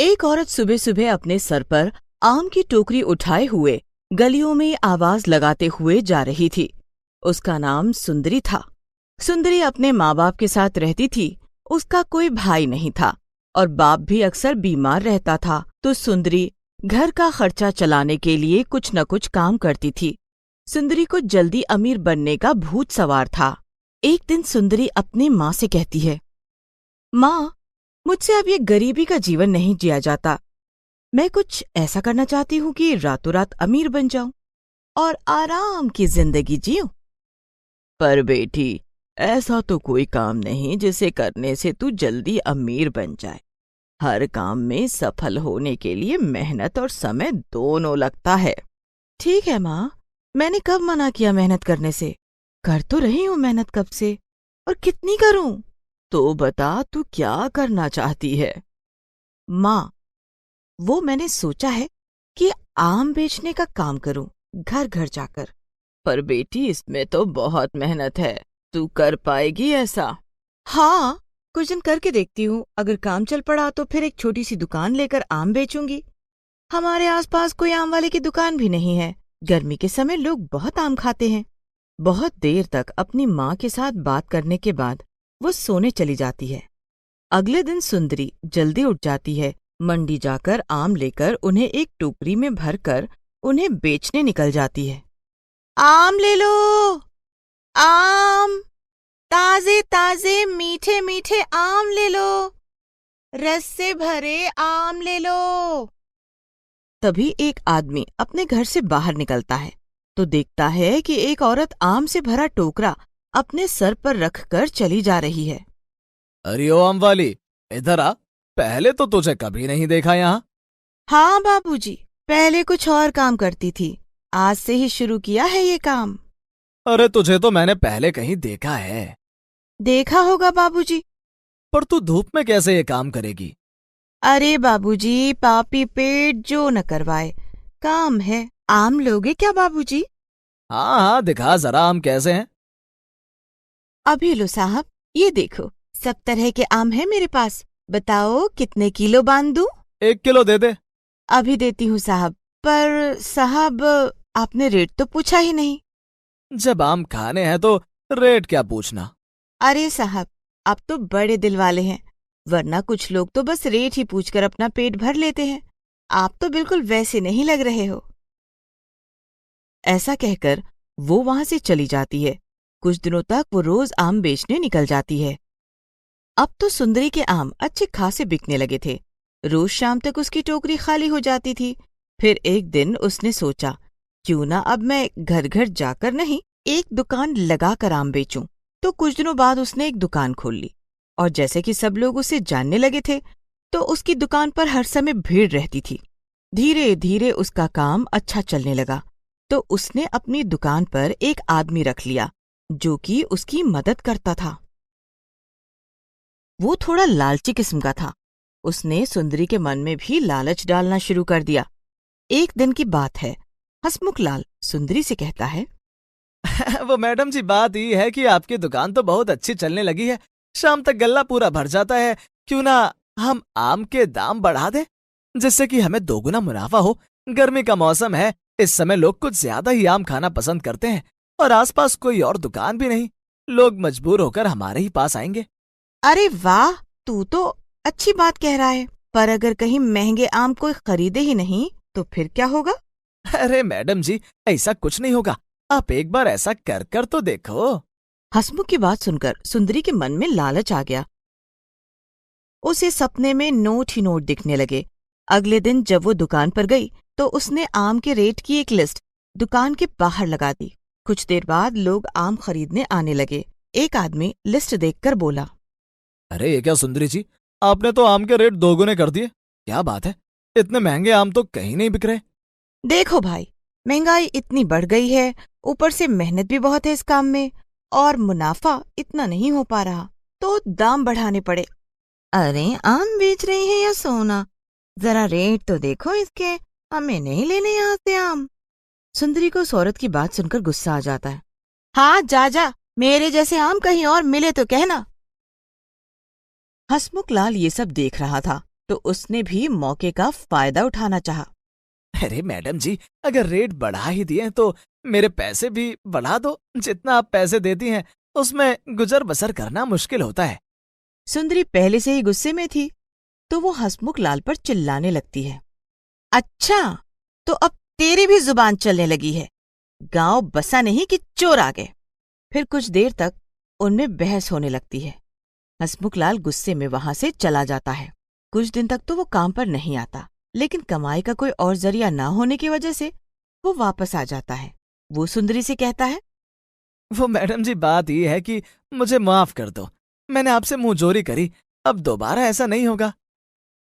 एक औरत सुबह सुबह अपने सर पर आम की टोकरी उठाए हुए गलियों में आवाज लगाते हुए जा रही थी। उसका नाम सुंदरी था। सुंदरी अपने माँ बाप के साथ रहती थी। उसका कोई भाई नहीं था और बाप भी अक्सर बीमार रहता था, तो सुंदरी घर का खर्चा चलाने के लिए कुछ न कुछ काम करती थी। सुंदरी को जल्दी अमीर बनने का भूत सवार था। एक दिन सुंदरी अपनी माँ से कहती है, माँ, मुझसे अब ये गरीबी का जीवन नहीं जिया जाता। मैं कुछ ऐसा करना चाहती हूँ कि रातों रात अमीर बन जाऊं और आराम की जिंदगी जीऊं। पर बेटी, ऐसा तो कोई काम नहीं जिसे करने से तू जल्दी अमीर बन जाए। हर काम में सफल होने के लिए मेहनत और समय दोनों लगता है। ठीक है माँ, मैंने कब मना किया मेहनत करने से? कर तो रही हूँ मेहनत कब से, और कितनी करूं? तो बता, तू क्या करना चाहती है? माँ, वो मैंने सोचा है कि आम बेचने का काम करूं, घर घर जाकर। पर बेटी, इसमें तो बहुत मेहनत है। तू कर पाएगी ऐसा? हाँ, कुछ दिन करके देखती हूँ। अगर काम चल पड़ा तो फिर एक छोटी सी दुकान लेकर आम बेचूंगी। हमारे आसपास कोई आम वाले की दुकान भी नहीं है। गर्मी के समय लोग बहुत आम खाते हैं। बहुत देर तक अपनी माँ के साथ बात करने के बाद वो सोने चली जाती है। अगले दिन सुंदरी जल्दी उठ जाती है। मंडी जाकर आम लेकर उन्हें एक टोकरी में भरकर उन्हें बेचने निकल जाती है। आम ले लो, आम, ताजे ताजे मीठे मीठे आम ले लो, रस से भरे आम ले लो। तभी एक आदमी अपने घर से बाहर निकलता है तो देखता है कि एक औरत आम से भरा टोकरा अपने सर पर रखकर चली जा रही है। अरे ओ आम वाली, इधर आ। पहले तो तुझे कभी नहीं देखा यहाँ। हाँ बाबूजी, पहले कुछ और काम करती थी, आज से ही शुरू किया है ये काम। अरे तुझे तो मैंने पहले कहीं देखा है। देखा होगा बाबूजी। पर तू धूप में कैसे ये काम करेगी? अरे बाबूजी, पापी पेट जो न करवाए, काम है। आम लोगे क्या बाबूजी? हाँ हाँ, दिखा जरा आम कैसे हैं। अभी लो साहब, ये देखो, सब तरह के आम है मेरे पास। बताओ कितने किलो बांध दूं? 1 किलो दे दे। अभी देती हूँ साहब। पर साहब, आपने रेट तो पूछा ही नहीं। जब आम खाने हैं तो रेट क्या पूछना। अरे साहब, आप तो बड़े दिल वाले हैं, वरना कुछ लोग तो बस रेट ही पूछकर अपना पेट भर लेते हैं। आप तो बिल्कुल वैसे नहीं लग रहे हो। ऐसा कहकर वो वहां से चली जाती है। कुछ दिनों तक वो रोज आम बेचने निकल जाती है। अब तो सुंदरी के आम अच्छे खासे बिकने लगे थे। रोज शाम तक उसकी टोकरी खाली हो जाती थी। फिर एक दिन उसने सोचा, क्यों ना अब मैं घर घर जाकर नहीं, एक दुकान लगाकर आम बेचूं। तो कुछ दिनों बाद उसने एक दुकान खोल ली, और जैसे कि सब लोग उसे जानने लगे थे, तो उसकी दुकान पर हर समय भीड़ रहती थी। धीरे धीरे उसका काम अच्छा चलने लगा, तो उसने अपनी दुकान पर एक आदमी रख लिया जो कि उसकी मदद करता था। वो थोड़ा लालची किस्म का था। उसने सुंदरी के मन में भी लालच डालना शुरू कर दिया। एक दिन की बात है, हसमुख लाल सुंदरी से कहता है, वो मैडम जी, बात ये है कि आपकी दुकान तो बहुत अच्छी चलने लगी है। शाम तक गल्ला पूरा भर जाता है। क्यों ना हम आम के दाम बढ़ा दें, जिससे कि हमें दोगुना मुनाफा हो। गर्मी का मौसम है, इस समय लोग कुछ ज्यादा ही आम खाना पसंद करते हैं, और आसपास कोई और दुकान भी नहीं। लोग मजबूर होकर हमारे ही पास आएंगे। अरे वाह, तू तो अच्छी बात कह रहा है। पर अगर कहीं महंगे आम कोई खरीदे ही नहीं तो फिर क्या होगा? अरे मैडम जी, ऐसा कुछ नहीं होगा। आप एक बार ऐसा कर कर तो देखो। हसमुख की बात सुनकर सुंदरी के मन में लालच आ गया। उसे सपने में नोट ही नोट दिखने लगे। अगले दिन जब वो दुकान पर गई तो उसने आम के रेट की एक लिस्ट दुकान के बाहर लगा दी। कुछ देर बाद लोग आम खरीदने आने लगे। एक आदमी लिस्ट देखकर बोला, अरे ये क्या सुंदरी जी, आपने तो आम के रेट दोगुने कर दिए। क्या बात है, इतने महंगे आम तो कहीं नहीं बिक रहे। देखो भाई, महंगाई इतनी बढ़ गई है, ऊपर से मेहनत भी बहुत है इस काम में, और मुनाफा इतना नहीं हो पा रहा, तो दाम बढ़ाने पड़े। अरे आम बेच रही है या सोना? जरा रेट तो देखो इसके, हमें नहीं लेने यहाँ से आम। सुंदरी को उस औरत की बात सुनकर गुस्सा आ जाता है। हाँ, जा जा, मेरे जैसे आम कहीं और मिले तो कहना। हसमुख लाल ये सब देख रहा था, तो उसने भी मौके का फायदा उठाना चाहा। अरे मैडम जी, अगर रेट बढ़ा ही दिए तो मेरे पैसे भी बढ़ा दो। जितना आप पैसे देती हैं उसमें गुजर बसर करना मुश्किल होता है। सुंदरी पहले से ही गुस्से में थी, तो वो हंसमुख लाल पर चिल्लाने लगती है। अच्छा, तो अब तेरी भी जुबान चलने लगी है। गांव बसा नहीं कि चोर आ गए। फिर कुछ देर तक उनमें बहस होने लगती है। हंसमुख लाल गुस्से में वहां से चला जाता है। कुछ दिन तक तो वो काम पर नहीं आता, लेकिन कमाई का कोई और जरिया ना होने की वजह से वो वापस आ जाता है। वो सुंदरी से कहता है, वो मैडम जी, बात ये है कि मुझे माफ कर दो। मैंने आपसे मुंहजोरी करी, अब दोबारा ऐसा नहीं होगा।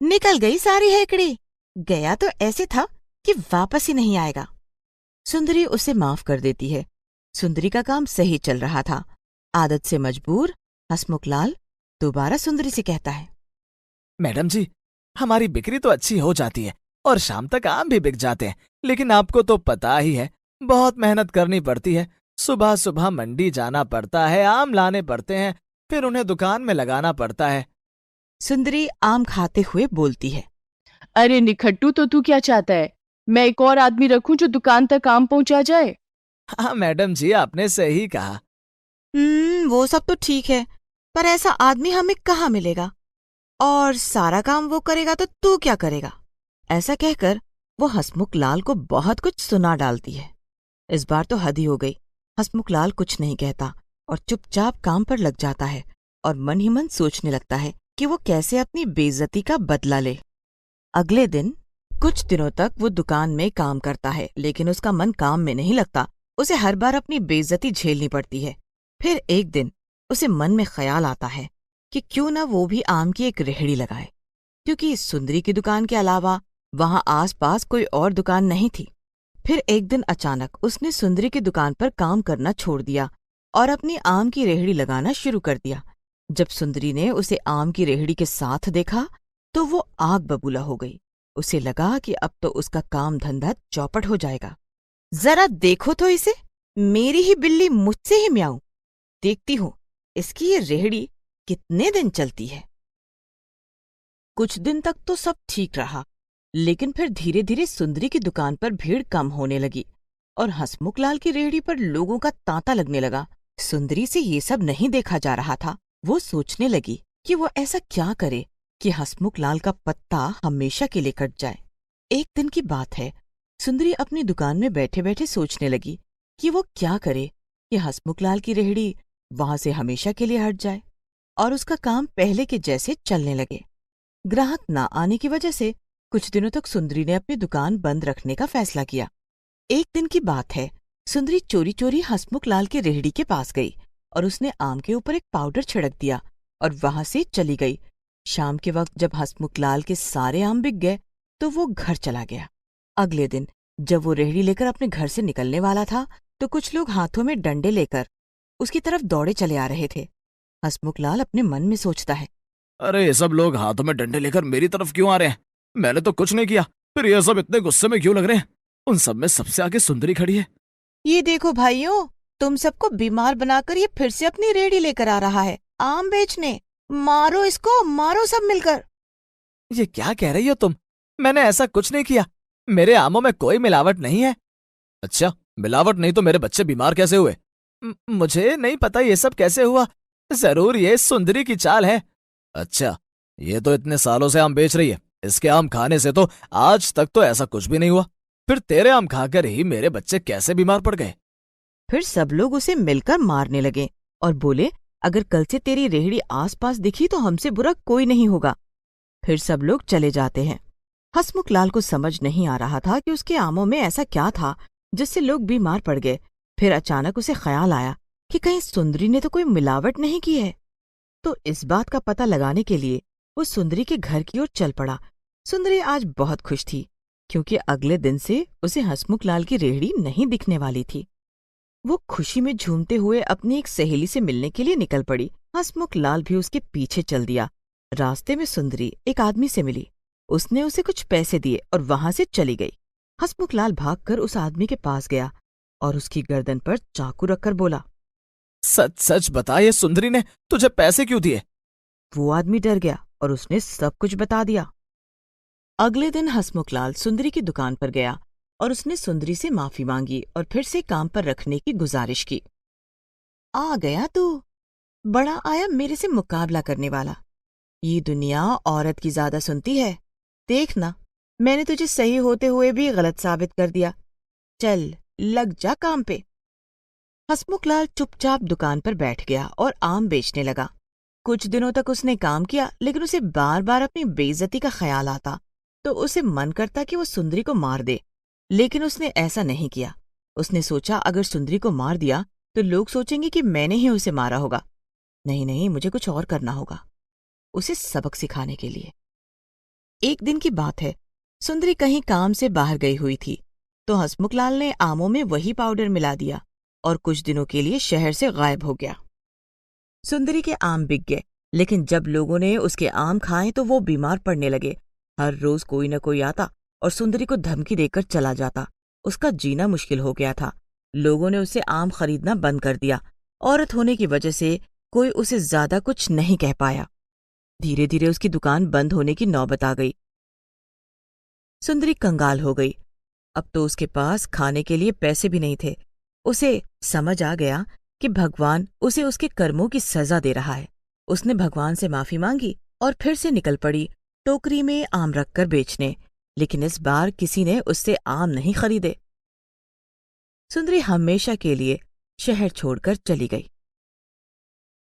निकल गई सारी हेकड़ी। गया तो ऐसे था कि वापस ही नहीं आएगा। सुंदरी उसे माफ कर देती है। सुंदरी का काम सही चल रहा था। आदत से मजबूर हंसमुख लाल दोबारा सुंदरी से कहता है, मैडम जी, हमारी बिक्री तो अच्छी हो जाती है और शाम तक आम भी बिक जाते हैं, लेकिन आपको तो पता ही है बहुत मेहनत करनी पड़ती है। सुबह सुबह मंडी जाना पड़ता है, आम लाने पड़ते हैं, फिर उन्हें दुकान में लगाना पड़ता है। सुंदरी आम खाते हुए बोलती है, अरे निखट्टू, तो तू क्या चाहता है? मैं एक और आदमी रखूं जो दुकान तक आम पहुंचा जाए? हाँ मैडम जी, आपने सही कहा। वो सब तो ठीक है, पर ऐसा आदमी हमें कहाँ मिलेगा? और सारा काम वो करेगा तो तू क्या करेगा? ऐसा कहकर वो हंसमुख लाल को बहुत कुछ सुना डालती है। इस बार तो हद ही हो गई। हंसमुख लाल कुछ नहीं कहता और चुपचाप काम पर लग जाता है और मन ही मन सोचने लगता है कि वो कैसे अपनी बेइज्जती का बदला ले। अगले दिन कुछ दिनों तक वो दुकान में काम करता है, लेकिन उसका मन काम में नहीं लगता। उसे हर बार अपनी बेइज्जती झेलनी पड़ती है। फिर एक दिन उसे मन में ख्याल आता है कि क्यों न वो भी आम की एक रेहड़ी लगाए, क्योंकि सुंदरी की दुकान के अलावा वहां आसपास कोई और दुकान नहीं थी। फिर एक दिन अचानक उसने सुंदरी की दुकान पर काम करना छोड़ दिया और अपनी आम की रेहड़ी लगाना शुरू कर दिया। जब सुंदरी ने उसे आम की रेहड़ी के साथ देखा तो वो आग बबूला हो गई। उसे लगा कि अब तो उसका काम धंधा चौपट हो जाएगा। जरा देखो तो इसे, मेरी ही बिल्ली मुझसे ही म्याऊं। देखती हूं इसकी ये रेहड़ी कितने दिन चलती है। कुछ दिन तक तो सब ठीक रहा, लेकिन फिर धीरे धीरे सुंदरी की दुकान पर भीड़ कम होने लगी और हंसमुख लाल की रेहड़ी पर लोगों का तांता लगने लगा। सुंदरी से ये सब नहीं देखा जा रहा था। वो सोचने लगी कि वो ऐसा क्या करे कि हंसमुख लाल का पत्ता हमेशा के लिए कट जाए। एक दिन की बात है, सुंदरी अपनी दुकान में बैठे बैठे सोचने लगी कि वो क्या करे कि हंसमुख लाल की रेहड़ी वहां से हमेशा के लिए हट जाए और उसका काम पहले के जैसे चलने लगे। ग्राहक ना आने की वजह से कुछ दिनों तक सुंदरी ने अपनी दुकान बंद रखने का फैसला किया। एक दिन की बात है, सुंदरी चोरी चोरी हंसमुख लाल की रेहड़ी के पास गई और उसने आम के ऊपर एक पाउडर छिड़क दिया और वहां से चली गई। शाम के वक्त जब हंसमुख लाल के सारे आम बिक गए तो वो घर चला गया। अगले दिन जब वो रेहड़ी लेकर अपने घर से निकलने वाला था तो कुछ लोग हाथों में डंडे लेकर उसकी तरफ दौड़े चले आ रहे थे। हंसमुख लाल अपने मन में सोचता है, अरे ये सब लोग हाथों में डंडे लेकर मेरी तरफ क्यों आ रहे हैं? मैंने तो कुछ नहीं किया, फिर ये सब इतने गुस्से में क्यों लग रहे हैं? उन सब में सबसे आगे सुंदरी खड़ी है। ये देखो भाइयों, तुम सबको बीमार बनाकर ये फिर से अपनी रेहड़ी लेकर आ रहा है आम बेचने। मारो इसको, मारो सब मिलकर। ये क्या कह रही हो तुम? मैंने ऐसा कुछ नहीं किया। मेरे आमों में कोई मिलावट नहीं है। अच्छा, मिलावट नहीं तो मेरे बच्चे बीमार कैसे हुए? मुझे नहीं पता ये सब कैसे हुआ। जरूर ये सुंदरी की चाल है। अच्छा, ये तो इतने सालों से आम बेच रही है, इसके आम खाने से तो आज तक तो ऐसा कुछ भी नहीं हुआ। फिर तेरे आम खाकर ही मेरे बच्चे कैसे बीमार पड़ गए? फिर सब लोग उसे मिलकर मारने लगे और बोले, अगर कल से तेरी रेहड़ी आसपास दिखी तो हमसे बुरा कोई नहीं होगा। फिर सब लोग चले जाते हैं। हंसमुख लाल को समझ नहीं आ रहा था कि उसके आमों में ऐसा क्या था जिससे लोग बीमार पड़ गए। फिर अचानक उसे ख्याल आया कि कहीं सुंदरी ने तो कोई मिलावट नहीं की है। तो इस बात का पता लगाने के लिए वो सुंदरी के घर की ओर चल पड़ा। सुंदरी आज बहुत खुश थी क्योंकि अगले दिन से उसे हंसमुख लाल की रेहड़ी नहीं दिखने वाली थी। वो खुशी में झूमते हुए अपनी एक सहेली से मिलने के लिए निकल पड़ी। हंसमुख लाल भी उसके पीछे चल दिया। रास्ते में सुंदरी एक आदमी से मिली। उसने उसे कुछ पैसे दिए और वहां से चली गई। हंसमुख लाल भागकर उस आदमी के पास गया और उसकी गर्दन पर चाकू रखकर बोला, सच सच बता, ये सुंदरी ने तुझे पैसे क्यों दिए? वो आदमी डर गया और उसने सब कुछ बता दिया। अगले दिन हसमुखलाल सुंदरी की दुकान पर गया और उसने सुंदरी से माफी मांगी और फिर से काम पर रखने की गुजारिश की। आ गया तू, बड़ा आया मेरे से मुकाबला करने वाला। ये दुनिया औरत की ज्यादा सुनती है। देखना, मैंने तुझे सही होते हुए भी गलत साबित कर दिया। चल लग जा काम पे। हसमुखलाल चुपचाप दुकान पर बैठ गया और आम बेचने लगा। कुछ दिनों तक उसने काम किया, लेकिन उसे बार बार अपनी बेइज्जती का ख्याल आता तो उसे मन करता कि वो सुंदरी को मार दे, लेकिन उसने ऐसा नहीं किया। उसने सोचा अगर सुंदरी को मार दिया तो लोग सोचेंगे कि मैंने ही उसे मारा होगा। नहीं नहीं, मुझे कुछ और करना होगा, उसे सबक सिखाने के लिए। एक दिन की बात है, सुंदरी कहीं काम से बाहर गई हुई थी तो हसमुखलाल ने आमों में वही पाउडर मिला दिया और कुछ दिनों के लिए शहर से गायब हो गया। सुंदरी के आम बिक गए, लेकिन जब लोगों ने उसके आम खाए तो वो बीमार पड़ने लगे। हर रोज कोई न कोई आता और सुंदरी को धमकी देकर चला जाता। उसका जीना मुश्किल हो गया था। लोगों ने उसे आम खरीदना बंद कर दिया। औरत होने की वजह से कोई उसे ज्यादा कुछ नहीं कह पाया। धीरे धीरे उसकी दुकान बंद होने की नौबत आ गई। सुंदरी कंगाल हो गई। अब तो उसके पास खाने के लिए पैसे भी नहीं थे। उसे समझ आ गया कि भगवान उसे उसके कर्मों की सजा दे रहा है। उसने भगवान से माफी मांगी और फिर से निकल पड़ी टोकरी में आम रखकर बेचने, लेकिन इस बार किसी ने उससे आम नहीं खरीदे। सुंदरी हमेशा के लिए शहर छोड़कर चली गई।